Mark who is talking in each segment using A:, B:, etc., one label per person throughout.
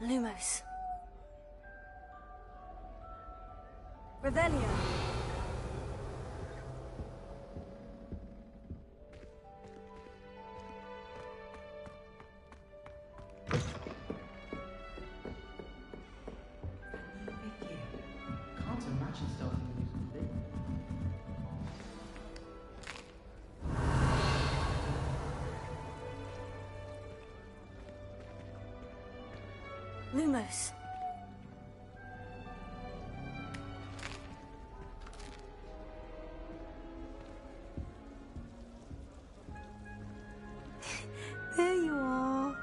A: Lumos. Revelio.
B: Can't imagine starting a musical thing.
A: Lumos.
C: There you are.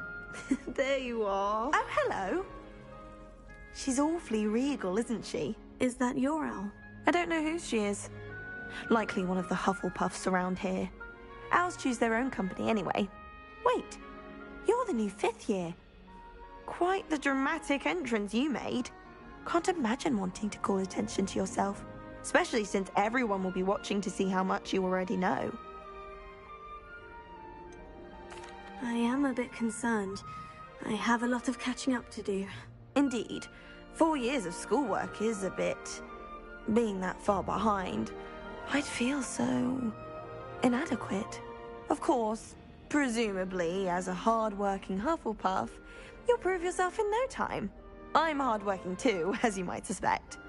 C: There you are.
A: Oh, hello.
C: She's awfully regal, isn't she?
A: Is that your owl?
C: I don't know who she is. Likely one of the Hufflepuffs around here. Owls choose their own company anyway. Wait, you're the new 5th year. Quite the dramatic entrance you made. Can't imagine wanting to call attention to yourself, especially since everyone will be watching to see how much you already know.
A: I am a bit concerned. I have a lot of catching up to do.
C: Indeed, 4 years of schoolwork is a bit... being that far behind. I'd feel so... inadequate. Of course, presumably, as a hard-working Hufflepuff, you'll prove yourself in no time. I'm hard-working too, as you might suspect.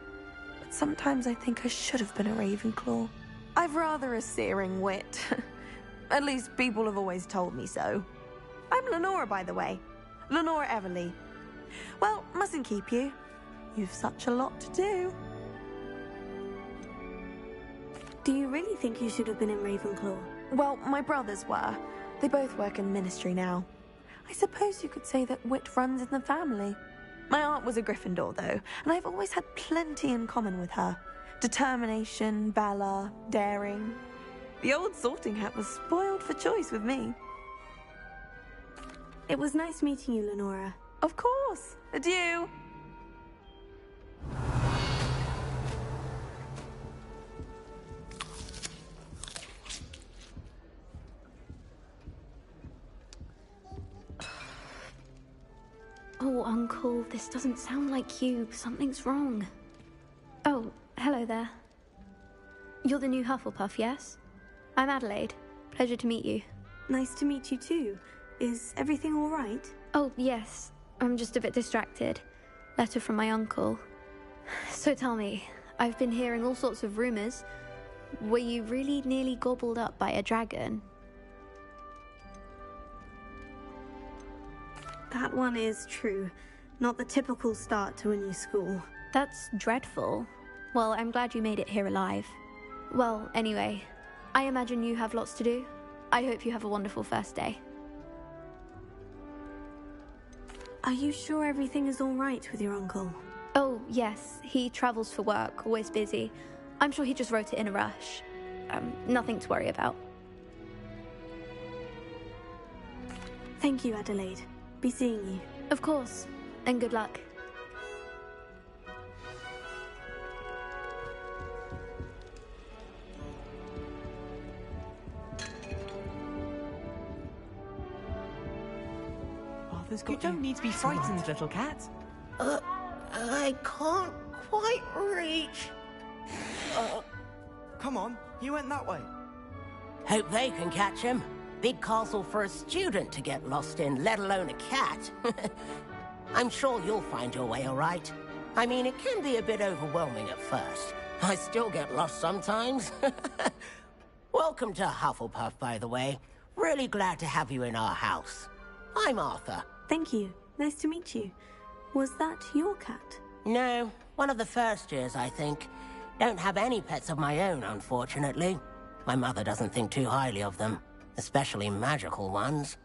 C: But sometimes I think I should have been a Ravenclaw. I've rather a searing wit. At least people have always told me so. I'm Lenora, by the way. Lenora Everly. Well, mustn't keep you. You've such a lot to do.
A: Do you really think you should have been in Ravenclaw?
C: Well, my brothers were. They both work in ministry now. I suppose you could say that wit runs in the family. My aunt was a Gryffindor, though, and I've always had plenty in common with her. Determination, valor, daring. The old sorting hat was spoiled for choice with me.
A: It was nice meeting you, Lenora.
C: Of course. Adieu.
D: Oh, Uncle, this doesn't sound like you. Something's wrong. Oh, hello there. You're the new Hufflepuff, yes? I'm Adelaide. Pleasure to meet you.
A: Nice to meet you too. Is everything all right?
D: Oh, yes. I'm just a bit distracted. Letter from my uncle. So tell me, I've been hearing all sorts of rumors. Were you really nearly gobbled up by a dragon?
A: That one is true. Not the typical start to a new school.
D: That's dreadful. Well, I'm glad you made it here alive. Well, anyway, I imagine you have lots to do. I hope you have a wonderful first day.
A: Are you sure everything is all right with your uncle?
D: Oh, yes. He travels for work, always busy. I'm sure he just wrote it in a rush. Nothing to worry about.
A: Thank you, Adelaide. Be seeing you.
D: Of course. And good luck.
B: You don't need to be frightened, little cat.
E: I can't quite reach.
F: Come on, you went that way.
E: Hope they can catch him. Big castle for a student to get lost in, let alone a cat. I'm sure you'll find your way all right. I mean, it can be a bit overwhelming at first. I still get lost sometimes. Welcome to Hufflepuff, by the way. Really glad to have you in our house. I'm Arthur.
A: Thank you. Nice to meet you. Was that your cat?
E: No, one of the first years, I think. Don't have any pets of my own, unfortunately. My mother doesn't think too highly of them, especially magical ones.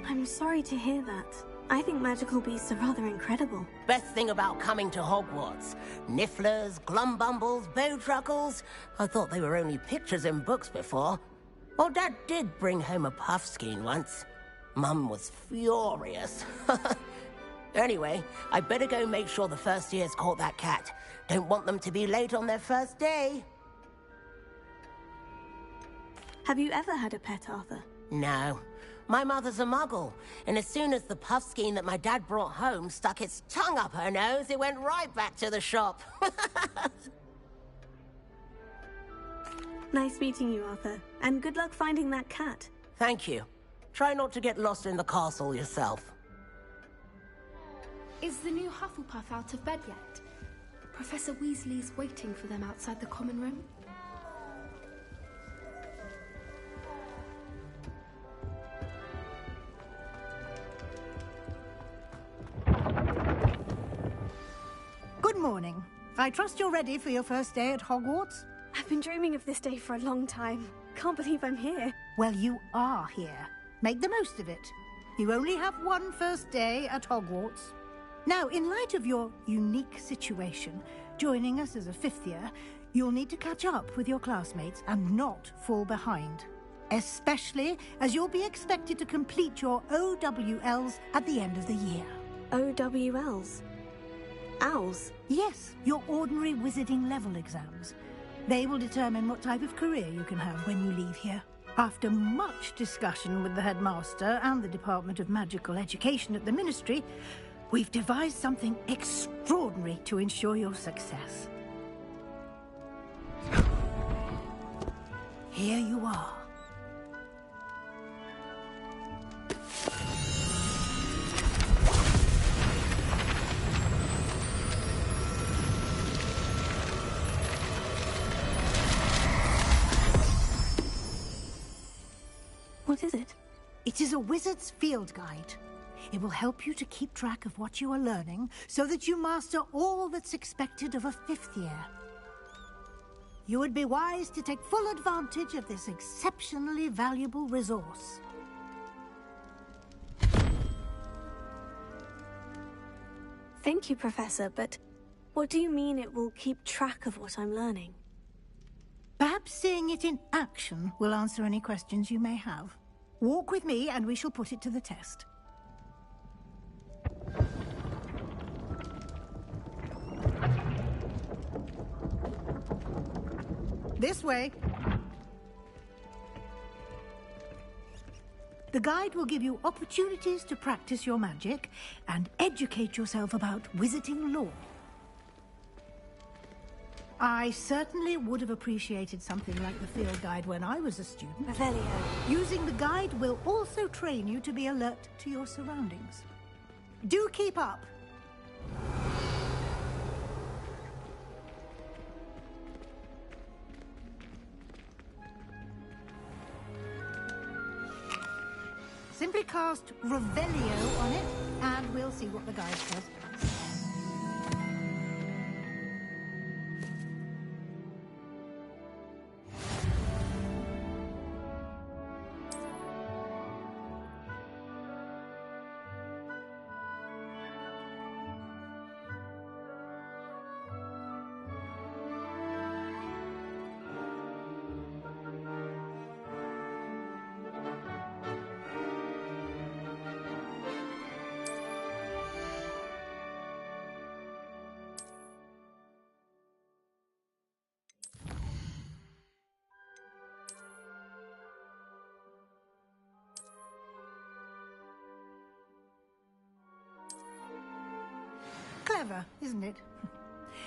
A: I'm sorry to hear that. I think magical beasts are rather incredible.
E: Best thing about coming to Hogwarts. Nifflers, glumbumbles, bowtruckles. I thought they were only pictures in books before. Well, Dad did bring home a puffskein once. Mum was furious. Anyway, I better go make sure the first years caught that cat. Don't want them to be late on their first day.
A: Have you ever had a pet, Arthur?
E: No. My mother's a muggle, and as soon as the puffskein that my dad brought home stuck its tongue up her nose, it went right back to the shop.
A: Nice meeting you, Arthur. And good luck finding that cat.
E: Thank you. Try not to get lost in the castle yourself.
D: Is the new Hufflepuff out of bed yet? Professor Weasley's waiting for them outside the common room.
F: Good morning. I trust you're ready for your first day at Hogwarts?
A: I've been dreaming of this day for a long time. Can't believe I'm here.
F: Well, you are here. Make the most of it. You only have one first day at Hogwarts. Now, in light of your unique situation, joining us as a fifth year, you'll need to catch up with your classmates and not fall behind. Especially as you'll be expected to complete your OWLs at the end of the year.
A: OWLs? Owls?
F: Yes, your ordinary wizarding level exams. They will determine what type of career you can have when you leave here. After much discussion with the headmaster and the Department of Magical Education at the Ministry, we've devised something extraordinary to ensure your success. Here you are.
A: What is it?
F: It is a wizard's field guide. It will help you to keep track of what you are learning so that you master all that's expected of a fifth year. You would be wise to take full advantage of this exceptionally valuable resource.
A: Thank you, Professor, but what do you mean it will keep track of what I'm learning?
F: Perhaps seeing it in action will answer any questions you may have. Walk with me and we shall put it to the test. This way. The guide will give you opportunities to practice your magic and educate yourself about wizarding lore. I certainly would have appreciated something like the field guide when I was a student.
A: Revelio.
F: Using the guide will also train you to be alert to your surroundings. Do keep up. Simply cast Revelio on it, and we'll see what the guide says. Clever, isn't it?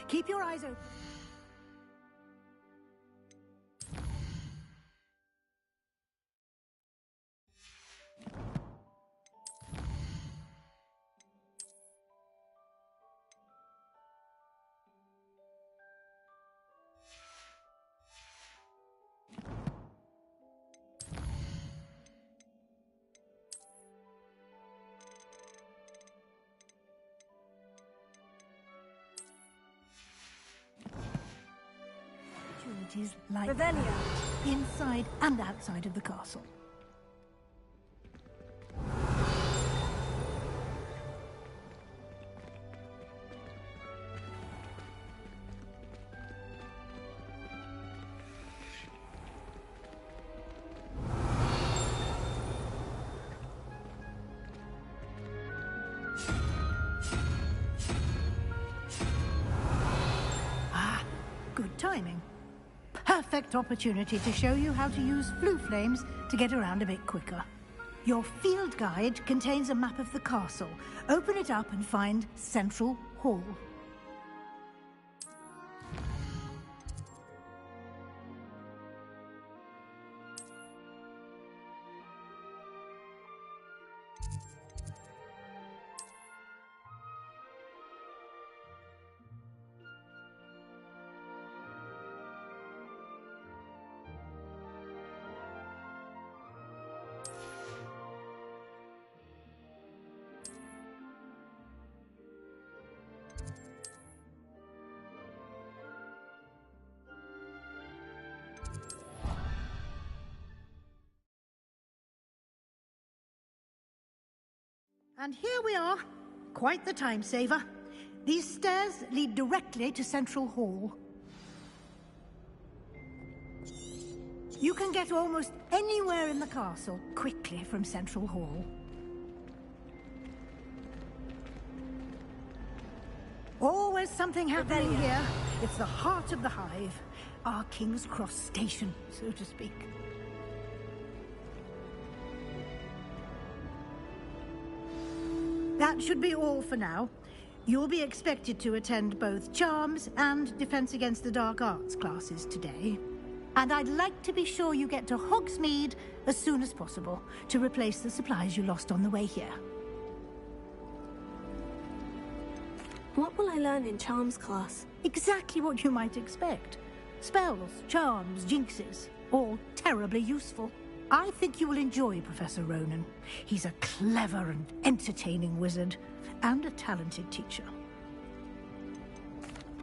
F: Keep your eyes open. Opportunities like
A: Revelio.
F: inside and outside of the castle. perfect opportunity to show you how to use flue flames to get around a bit quicker. Your field guide contains a map of the castle. Open it up and find Central Hall. And here we are. Quite the time saver. These stairs lead directly to Central Hall. You can get almost anywhere in the castle quickly from Central Hall. Always something happening here. It's the heart of the hive. Our King's Cross station, so to speak. That should be all for now. You'll be expected to attend both Charms and Defense Against the Dark Arts classes today. And I'd like to be sure you get to Hogsmeade as soon as possible to replace the supplies you lost on the way here.
A: What will I learn in Charms class?
F: Exactly what you might expect. Spells, charms, jinxes, all terribly useful. I think you will enjoy Professor Ronan. He's a clever and entertaining wizard, and a talented teacher.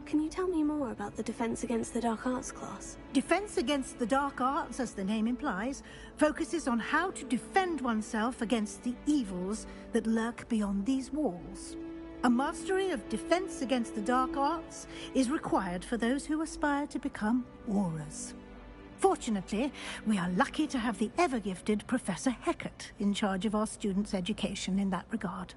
A: Can you tell me more about the Defense Against the Dark Arts class?
F: Defense Against the Dark Arts, as the name implies, focuses on how to defend oneself against the evils that lurk beyond these walls. A mastery of Defense Against the Dark Arts is required for those who aspire to become Aurors. Fortunately, we are lucky to have the ever-gifted Professor Hecat in charge of our students' education in that regard.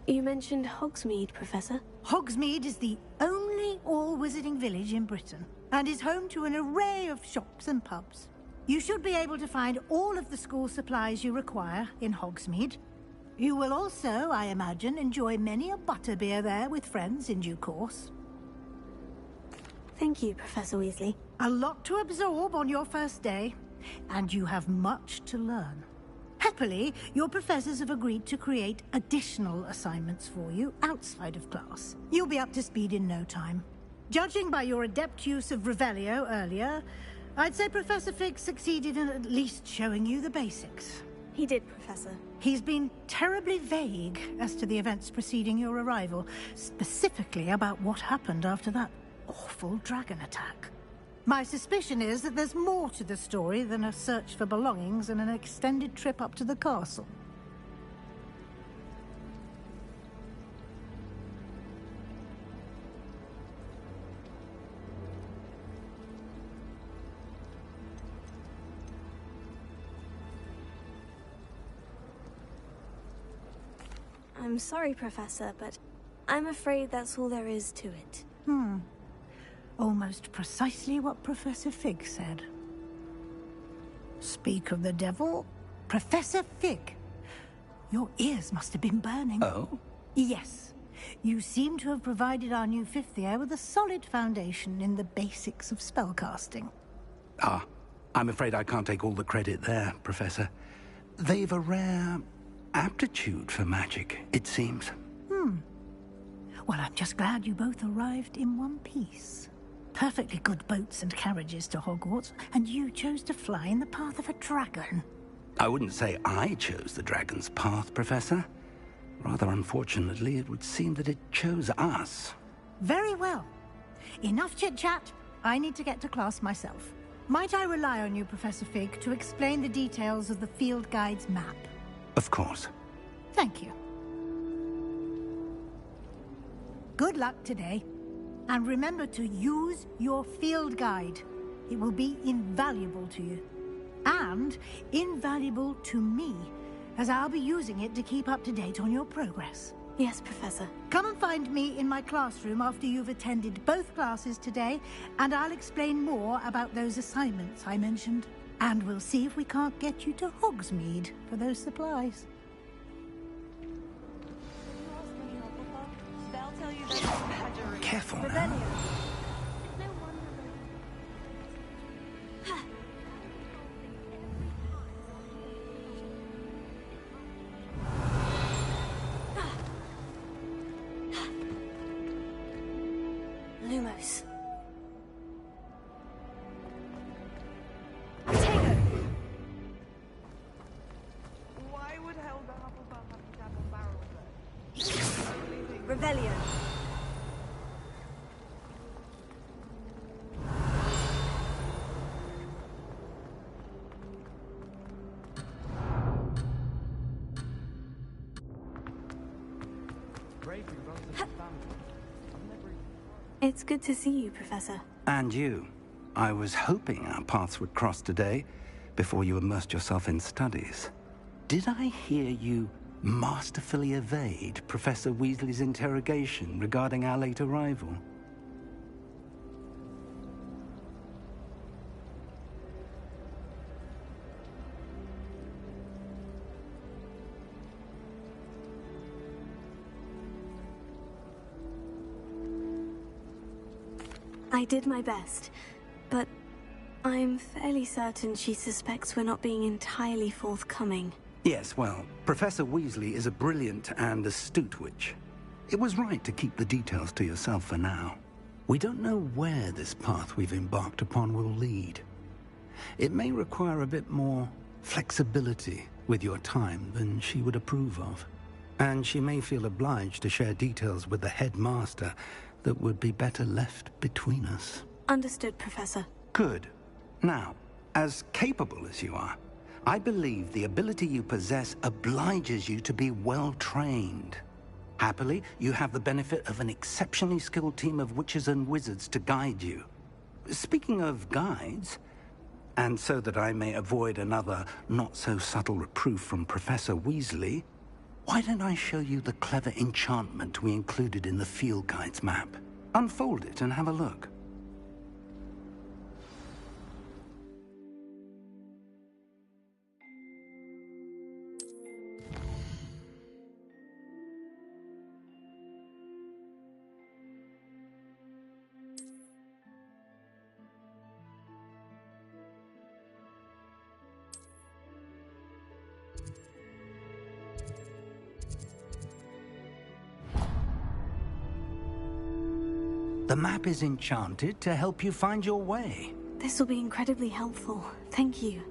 A: You mentioned Hogsmeade, Professor.
F: Hogsmeade is the only all-wizarding village in Britain, and is home to an array of shops and pubs. You should be able to find all of the school supplies you require in Hogsmeade. You will also, I imagine, enjoy many a butterbeer there with friends in due course.
A: Thank you, Professor Weasley.
F: A lot to absorb on your first day, and you have much to learn. Happily, your professors have agreed to create additional assignments for you outside of class. You'll be up to speed in no time. Judging by your adept use of Revelio earlier, I'd say Professor Fig succeeded in at least showing you the basics.
A: He did, Professor.
F: He's been terribly vague as to the events preceding your arrival, specifically about what happened after that awful dragon attack. My suspicion is that there's more to the story than a search for belongings and an extended trip up to the castle.
A: I'm sorry, Professor, but I'm afraid that's all there is to it.
F: Almost precisely what Professor Fig said. Speak of the devil, Professor Fig. Your ears must have been burning.
G: Oh?
F: Yes. You seem to have provided our new fifth year with a solid foundation in the basics of spellcasting.
G: Ah, I'm afraid I can't take all the credit there, Professor. They've a rare aptitude for magic, it seems.
F: Well, I'm just glad you both arrived in one piece. Perfectly good boats and carriages to Hogwarts, and you chose to fly in the path of a dragon.
G: I wouldn't say I chose the dragon's path, Professor. Rather unfortunately, it would seem that it chose us.
F: Very well. Enough chit-chat. I need to get to class myself. Might I rely on you, Professor Fig, to explain the details of the field guide's map?
G: Of course.
F: Thank you. Good luck today. And remember to use your field guide. It will be invaluable to you. And invaluable to me, as I'll be using it to keep up to date on your progress.
A: Yes, Professor.
F: Come and find me in my classroom after you've attended both classes today, and I'll explain more about those assignments I mentioned. And we'll see if we can't get you to Hogsmeade for those supplies.
G: Careful now.
A: Lumos.
C: Why would Helga Hufflepuff have to tap on barrels then?
A: Rebellion.
B: Bravery runs in the family. I've never...
A: It's good to see you, Professor.
G: And you. I was hoping our paths would cross today before you immersed yourself in studies. Did I hear you masterfully evade Professor Weasley's interrogation regarding our late arrival?
A: I did my best, but I'm fairly certain she suspects we're not being entirely forthcoming.
G: Yes, well, Professor Weasley is a brilliant and astute witch. It was right to keep the details to yourself for now. We don't know where this path we've embarked upon will lead. It may require a bit more flexibility with your time than she would approve of. And she may feel obliged to share details with the headmaster that would be better left between us.
A: Understood, Professor.
G: Good. Now, as capable as you are, I believe the ability you possess obliges you to be well-trained. Happily, you have the benefit of an exceptionally skilled team of witches and wizards to guide you. Speaking of guides, and so that I may avoid another not-so-subtle reproof from Professor Weasley, why don't I show you the clever enchantment we included in the field guide's map? Unfold it and have a look. The map is enchanted to help you find your way.
A: This will be incredibly helpful. Thank you.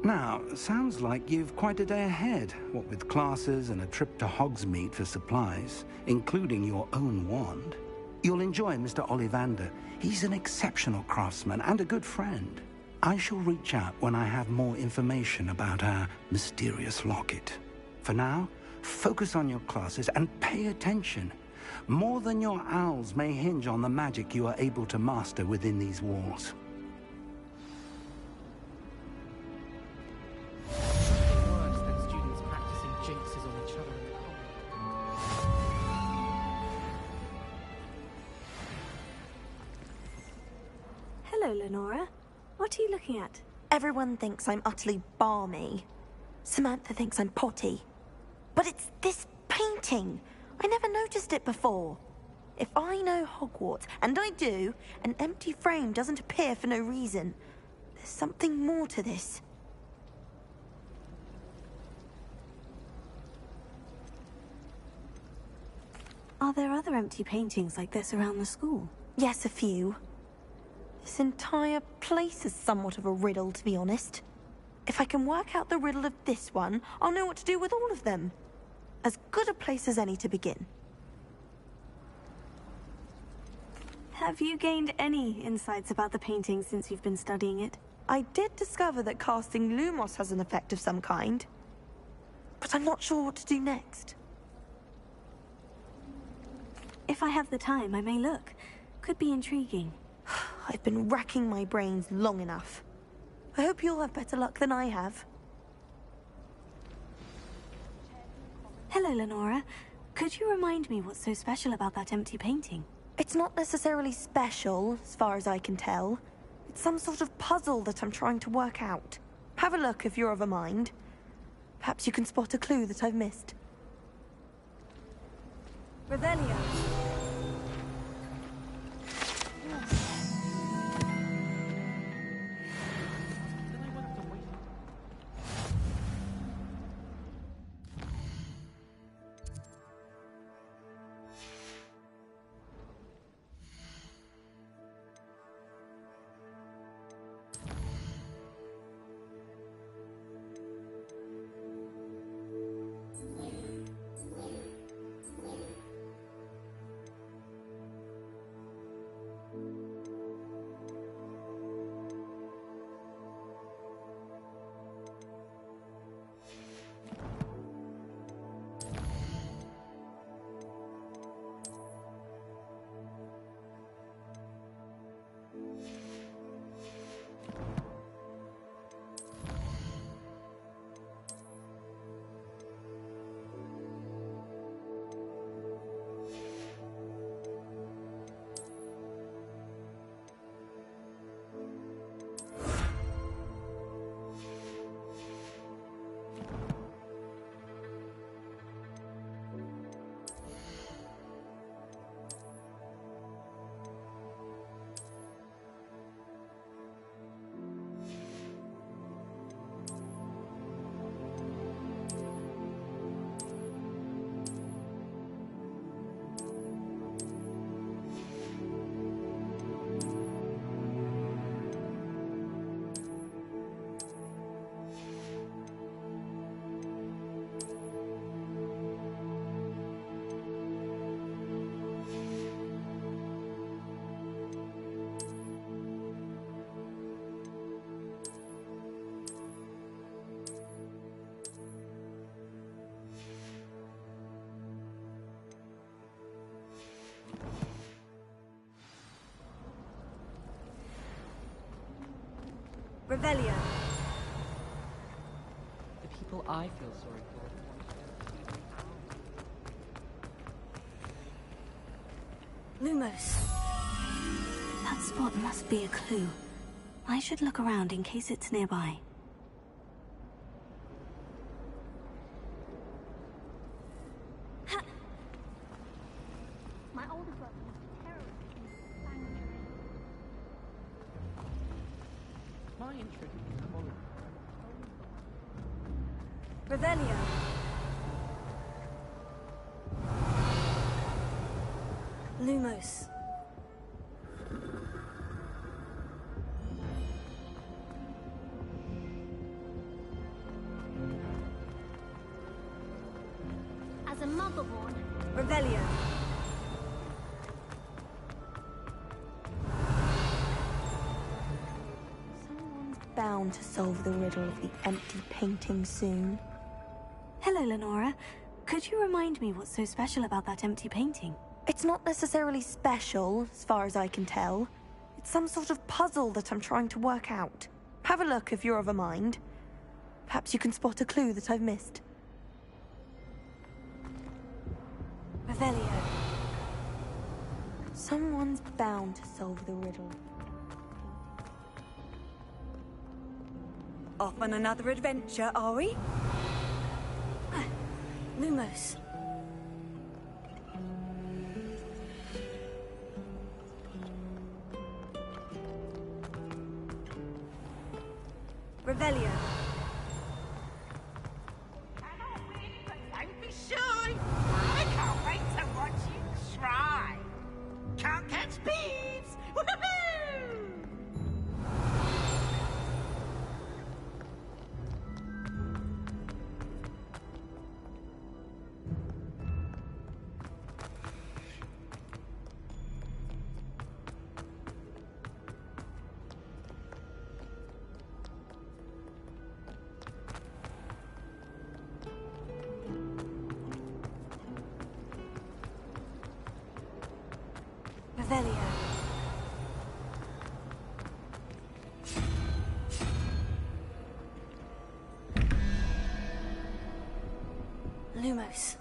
G: Now, sounds like you've quite a day ahead, what with classes and a trip to Hogsmeade for supplies, including your own wand. You'll enjoy Mr. Ollivander. He's an exceptional craftsman and a good friend. I shall reach out when I have more information about our mysterious locket. For now, focus on your classes and pay attention. More than your owls may hinge on the magic you are able to master within these walls.
B: Worse than students practicing jinxes on each other in college.
A: Hello, Lenora. What are you looking at?
C: Everyone thinks I'm utterly balmy. Samantha thinks I'm potty. But it's this painting. I never noticed it before. If I know Hogwarts, and I do, an empty frame doesn't appear for no reason. There's something more to this.
A: Are there other empty paintings like this around the school?
C: Yes, a few. This entire place is somewhat of a riddle, to be honest. If I can work out the riddle of this one, I'll know what to do with all of them. As good a place as any to begin.
A: Have you gained any insights about the painting since you've been studying it?
C: I did discover that casting Lumos has an effect of some kind. But I'm not sure what to do next.
A: If I have the time, I may look. Could be intriguing.
C: I've been racking my brains long enough. I hope you'll have better luck than I have.
A: Hello, Lenora. could you remind me what's so special about that empty painting?
C: It's not necessarily special, as far as I can tell. It's some sort of puzzle that I'm trying to work out. Have a look if you're of a mind. Perhaps you can spot a clue that I've missed.
A: Revelio. Revelio.
B: The people I feel sorry for.
A: Lumos. That spot must be a clue. I should look around in case it's nearby.
D: My older brother was a terrorist in the sanctuary.
B: My interest is quality.
A: Revelio. Lumos.
D: As a motherborn,
A: Revelio.
C: Someone's bound to solve the riddle of the empty painting soon.
A: Hello, Lenora. Could you remind me what's so special about that empty painting?
C: It's not necessarily special, as far as I can tell. It's some sort of puzzle that I'm trying to work out. Have a look if you're of a mind. Perhaps you can spot a clue that I've missed.
A: Revelio.
C: Someone's bound to solve the riddle.
A: Off on another adventure, are we? Lumos. Revelio.
H: Cannot win, but don't be shy. I can't wait to watch you try. Can't catch thieves. Woohoo!
A: Revelio. Lumos.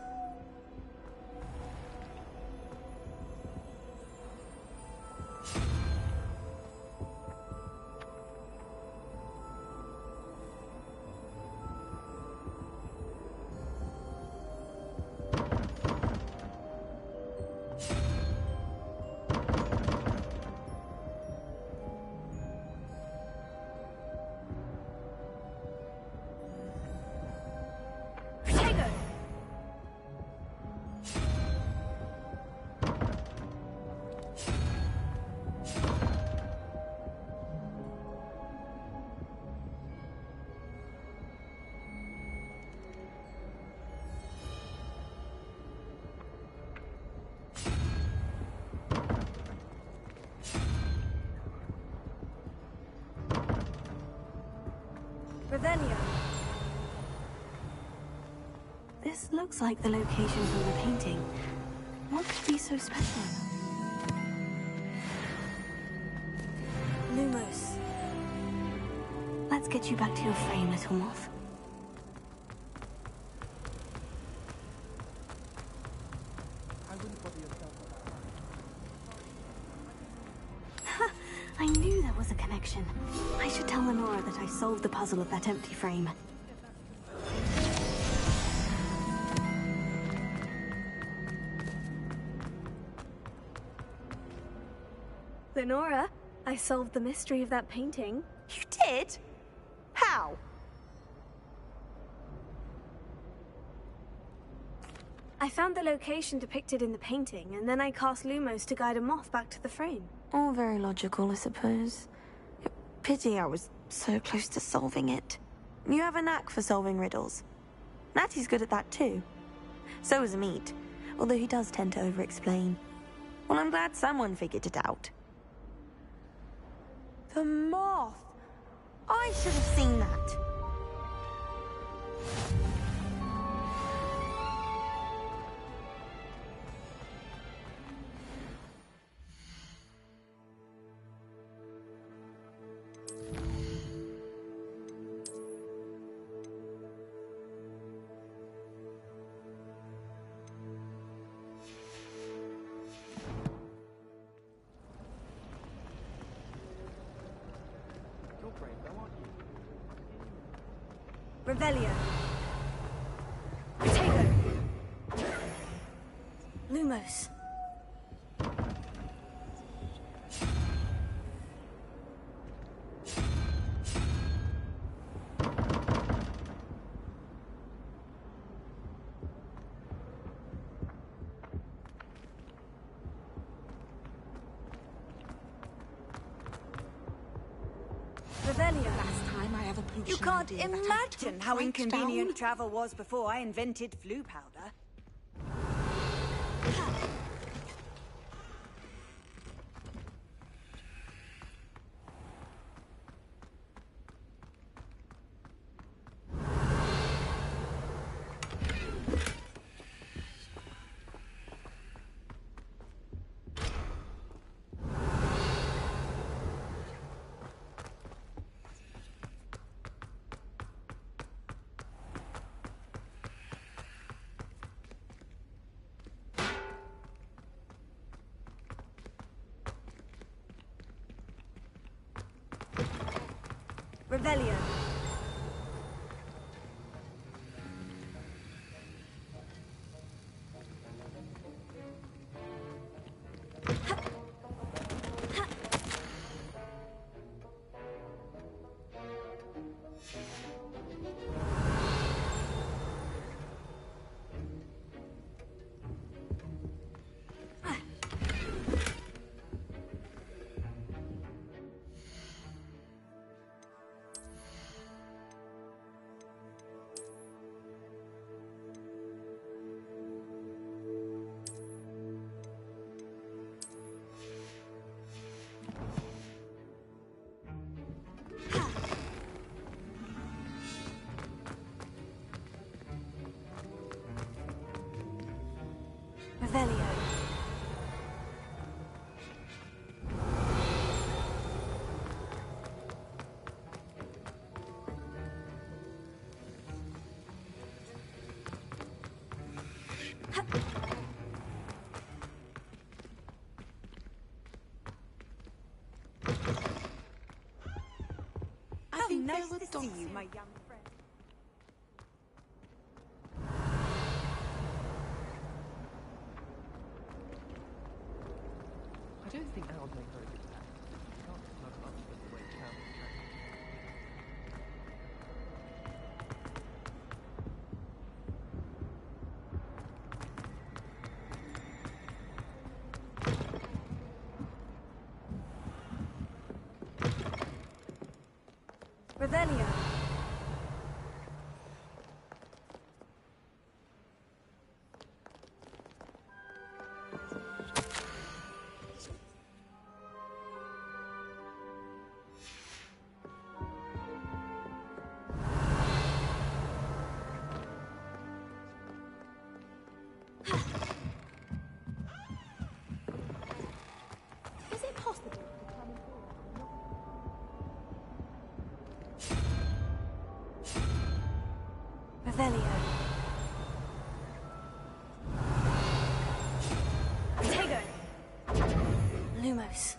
A: Revelio. This looks like the location from the painting. What could be so special? Lumos. Let's get you back to your frame, little moth. I knew there was a connection. I should tell Lenora that I solved the puzzle of that empty frame. Lenora, I solved the mystery of that painting.
C: You did? How?
A: I found the location depicted in the painting, and then I cast Lumos to guide a moth back to the frame.
C: All very logical, I suppose. Pity I was so close to solving it. You have a knack for solving riddles. Natty's good at that too. So is Meat, although he does tend to over-explain. Well, I'm glad someone figured it out. The moth! I should have seen that.
A: Revelio. Potato. Lumos. Revelio.
I: You can't imagine how inconvenient travel was before I invented flu powder.
A: Revelio. Revelio.
I: How nice to see you, my young friend.
B: I don't think Al's made very good tactics. You can't plug up with the way Cal is tracking.
A: Revelio. Revelio. Tego. Lumos.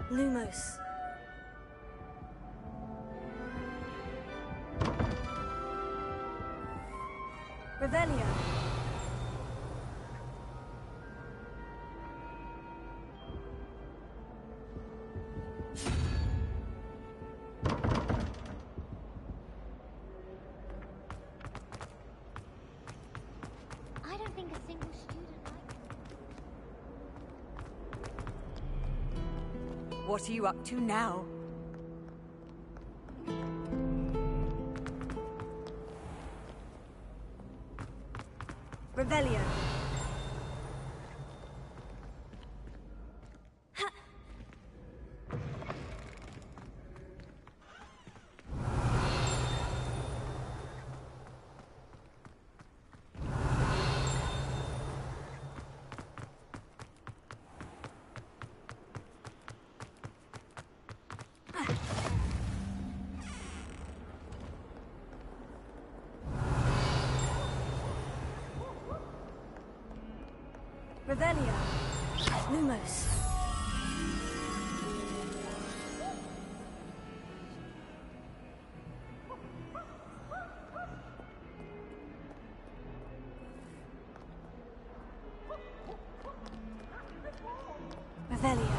A: Lumos. Revelio.
J: I don't think a single student likes.
I: What are you up to now?
A: Revelio. Revelio. Lumos. Revelio.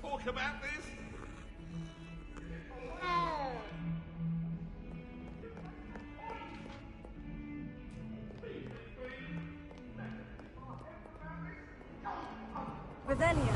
K: Talk about this?
A: Revelio.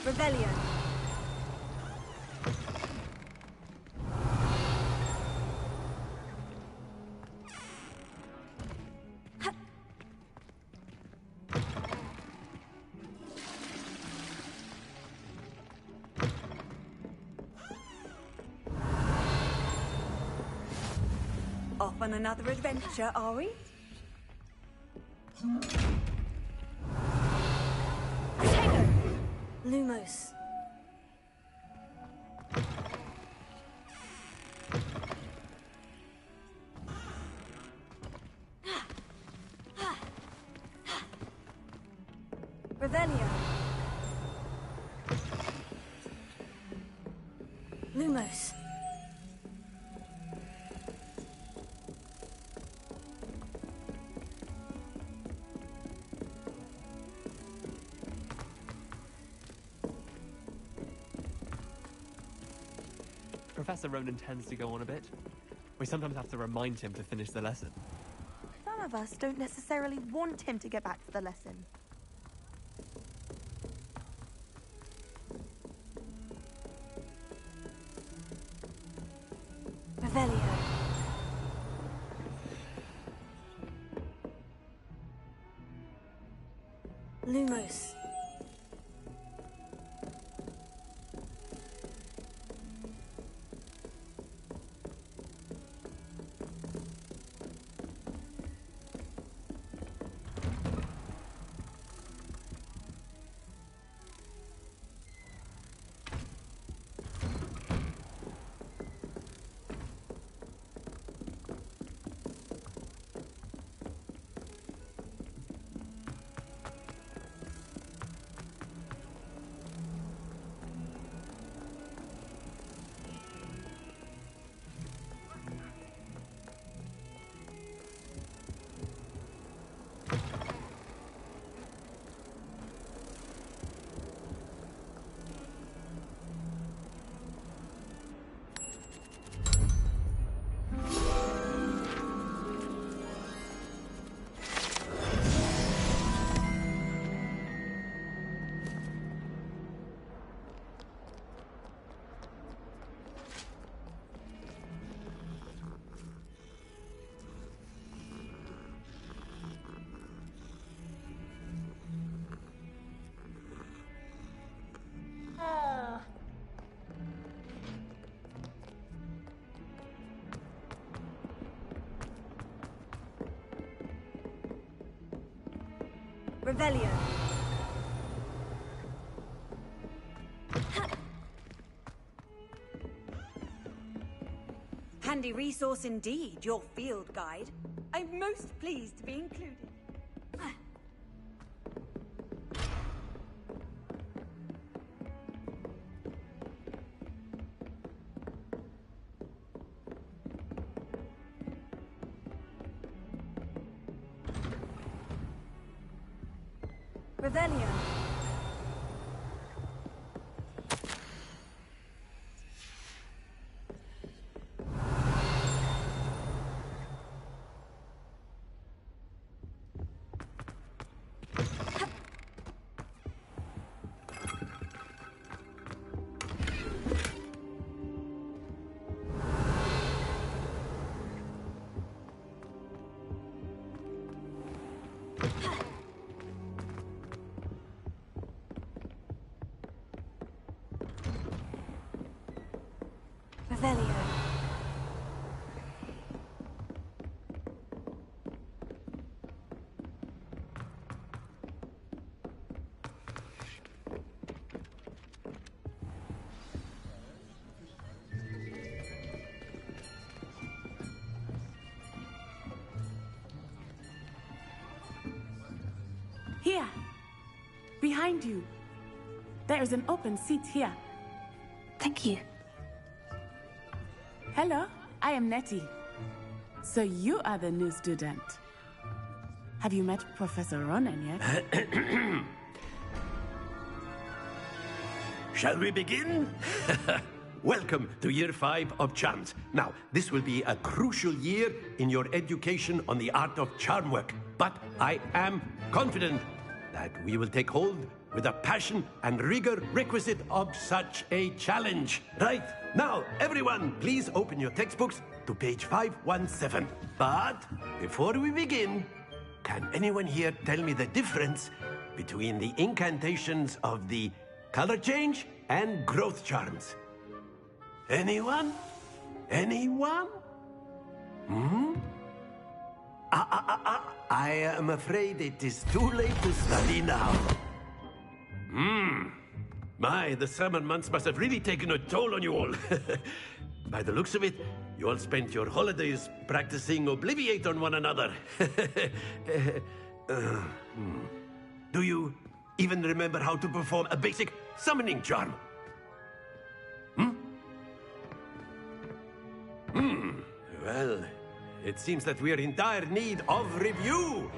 A: Revelio.
I: Off on another adventure, are we?
A: Tango! Lumos. Revelio. Lumos.
B: Professor Ronan tends to go on a bit. We sometimes have to remind him to finish the lesson.
C: Some of us don't necessarily want him to get back to the lesson.
A: Revelio. Lumos. Revelio.
I: Handy resource indeed, your field guide. I'm most pleased to be included.
A: Revelio. Revelio.
L: Here. Behind you. There is an open seat here.
A: Thank you.
L: Hello, I am Nettie. So you are the new student. Have you met Professor Ronan yet?
M: Shall we begin? Welcome to Year 5 of Charms. Now, this will be a crucial year in your education on the art of charm work. But I am confident that we will take hold with the passion and rigor requisite of such a challenge. Right, now, everyone, please open your textbooks to page 517. But before we begin, can anyone here tell me the difference between the incantations of the color change and growth charms? Anyone? Anyone? Hmm? I am afraid it is too late to study now. My, the summer months must have really taken a toll on you all. By the looks of it, you all spent your holidays practicing Obliviate on one another. Do you even remember how to perform a basic summoning charm? Well, it seems that we are in dire need of review.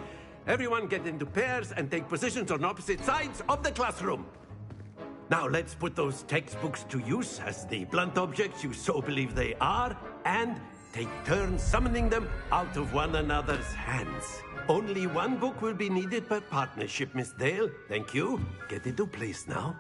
M: Everyone get into pairs and take positions on opposite sides of the classroom. Now let's put those textbooks to use as the blunt objects you so believe they are, and take turns summoning them out of one another's hands. Only one book will be needed per partnership, Miss Dale. Thank you. Get into place now.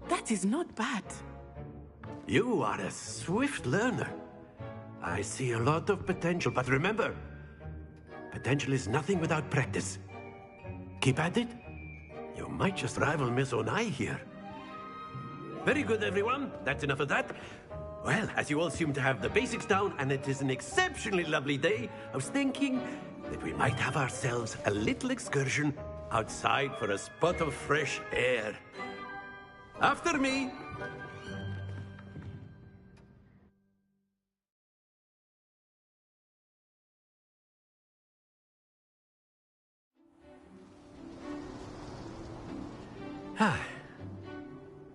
L: That is not bad.
M: You are a swift learner. I see a lot of potential, but remember, potential is nothing without practice. Keep at it. You might just rival Miss Onai here. Very good, everyone. That's enough of that. Well, as you all seem to have the basics down, and it is an exceptionally lovely day, I was thinking that we might have ourselves a little excursion outside for a spot of fresh air. After me.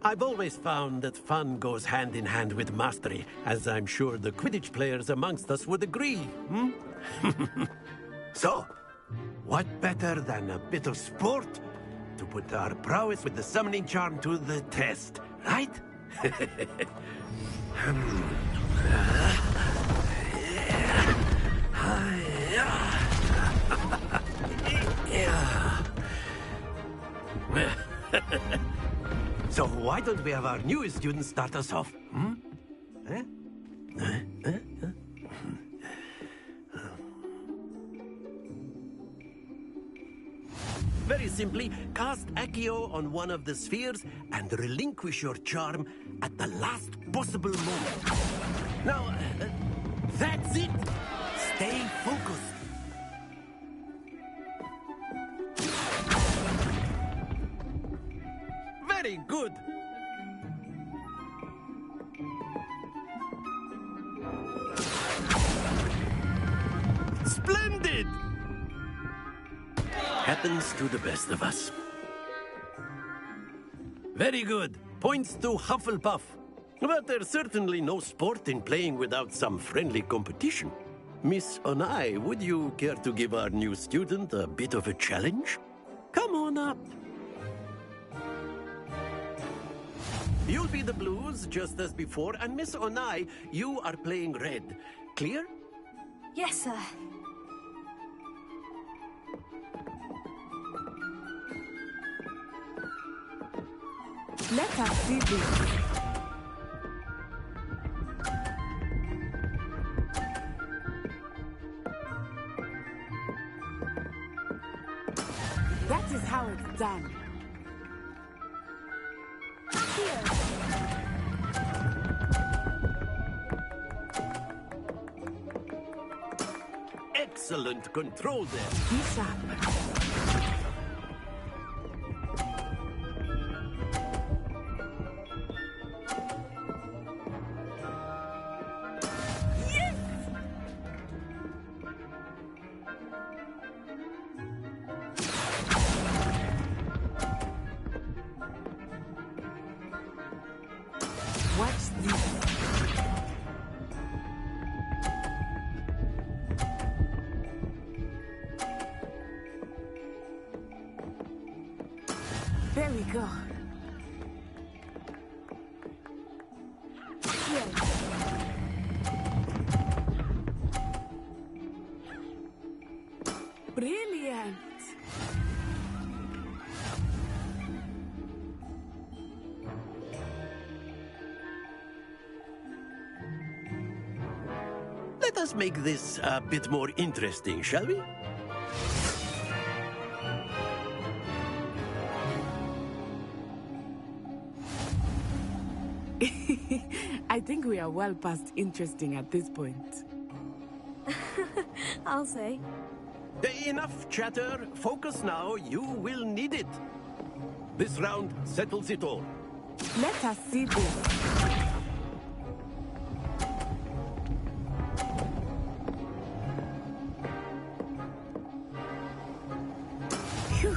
M: I've always found that fun goes hand in hand with mastery, as I'm sure the Quidditch players amongst us would agree, So, what better than a bit of sport to put our prowess with the summoning charm to the test, right? So why don't we have our newest student start us off? Very simply, cast Accio on one of the spheres and relinquish your charm at the last possible moment. Now, that's it! Stay focused. Very good! Splendid! Happens to the best of us. Very good. Points to Hufflepuff. But there's certainly no sport in playing without some friendly competition. Miss Onai, would you care to give our new student a bit of a challenge? Come on up. You'll be the blues, just as before, and Miss Onai, you are playing red. Clear?
A: Yes, sir.
L: Let us see this. That is how it's done.
M: Excellent control there.
L: Be sharp. Watch this. There we go. Brilliant.
M: let us make this a bit more interesting, shall we?
L: I think we are well past interesting at this point.
A: I'll say.
M: Enough chatter. Focus now. You will need it. This round settles it all.
L: Let us see this. Phew.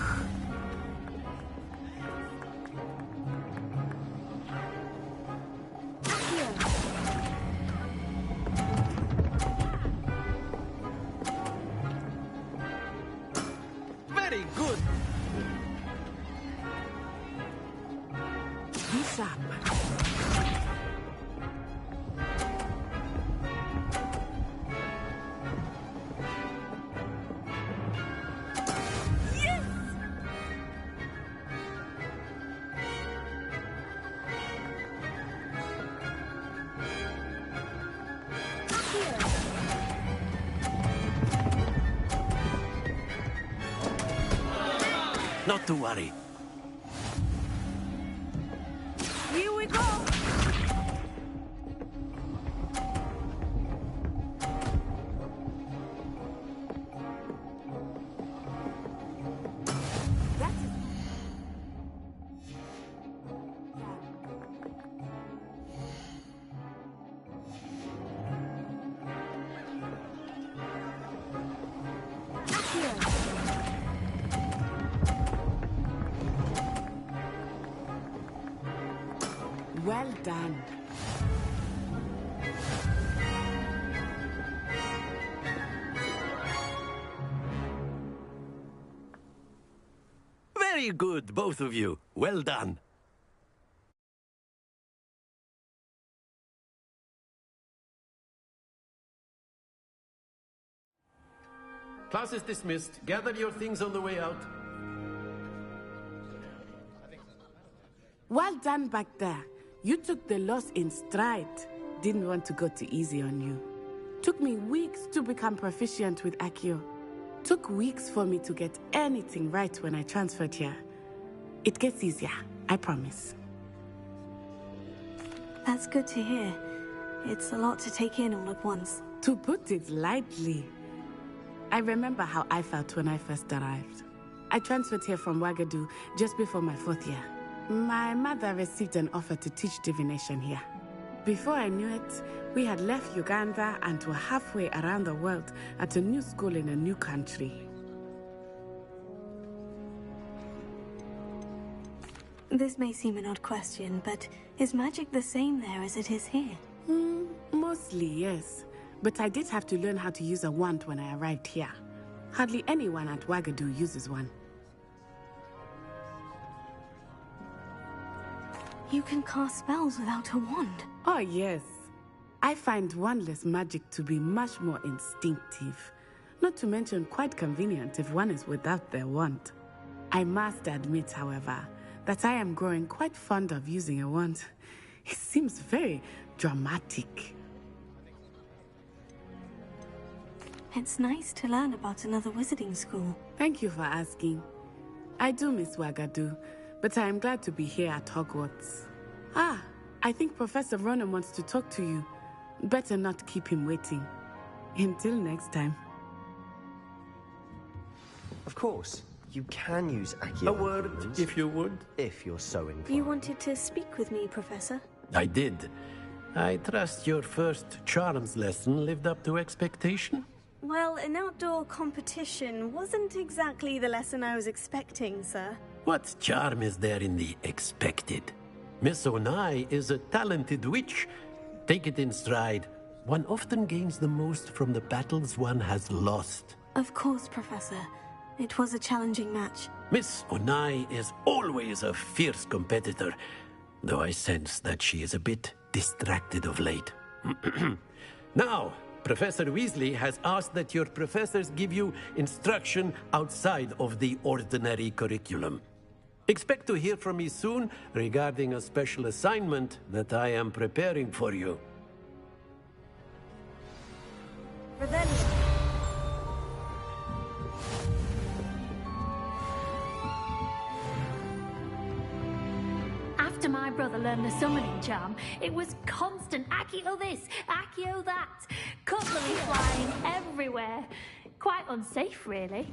M: Very good.
L: Be sharp.
M: Not to worry.
I: Here we go.
L: Well done.
M: Very good, both of you. Well done. Class is dismissed. Gather your things on the way out.
L: Well done back there. You took the loss in stride. Didn't want to go too easy on you. Took me weeks to become proficient with Accio. Took weeks for me to get anything right when I transferred here. It gets easier, I promise.
A: That's good to hear. It's a lot to take in all at once.
L: To put it lightly. I remember how I felt when I first arrived. I transferred here from Ouagadougou just before my 4th year. My mother received an offer to teach divination here. Before I knew it, we had left Uganda and were halfway around the world at a new school in a new country.
A: This may seem an odd question, but is magic the same there as it is here?
L: Mostly, yes. But I did have to learn how to use a wand when I arrived here. Hardly anyone at Ouagadougou uses one.
A: You can cast spells without a wand?
L: Oh, yes. I find wandless magic to be much more instinctive. Not to mention quite convenient if one is without their wand. I must admit, however, that I am growing quite fond of using a wand. It seems very dramatic.
A: It's nice to learn about another wizarding school.
L: Thank you for asking. I do miss Ouagadougou, but I am glad to be here at Hogwarts. Ah, I think Professor Ronan wants to talk to you. Better not keep him waiting. Until next time.
B: Of course, you can use Accio.
M: A word, if you would.
B: If you're so inclined.
A: You wanted to speak with me, Professor?
M: I did. I trust your first charms lesson lived up to expectation?
A: Well, an outdoor competition wasn't exactly the lesson I was expecting, sir.
M: What charm is there in the expected? Miss Onai is a talented witch. Take it in stride. One often gains the most from the battles one has lost.
A: Of course, Professor. It was a challenging match.
M: Miss Onai is always a fierce competitor, though I sense that she is a bit distracted of late. Now, Professor Weasley has asked that your professors give you instruction outside of the ordinary curriculum. Expect to hear from me soon regarding a special assignment that I am preparing for you.
N: After my brother learned the summoning charm, it was constant Accio this, Accio that. Cutlery flying everywhere. Quite unsafe, really.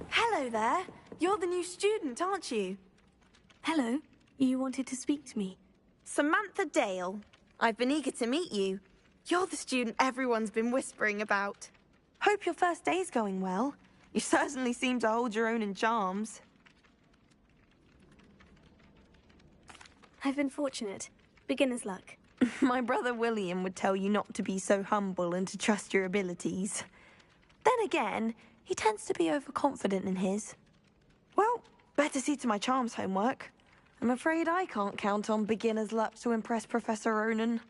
C: Hello there. You're the new student, aren't you?
A: Hello. You wanted to speak to me?
C: Samantha Dale. I've been eager to meet you. You're the student everyone's been whispering about. Hope your first day's going well. You certainly seem to hold your own in charms.
A: I've been fortunate. Beginner's luck.
C: My brother William would tell you not to be so humble and to trust your abilities. Then again, he tends to be overconfident in his. Well, better see to my charms homework. I'm afraid I can't count on beginner's luck to impress Professor Ronan.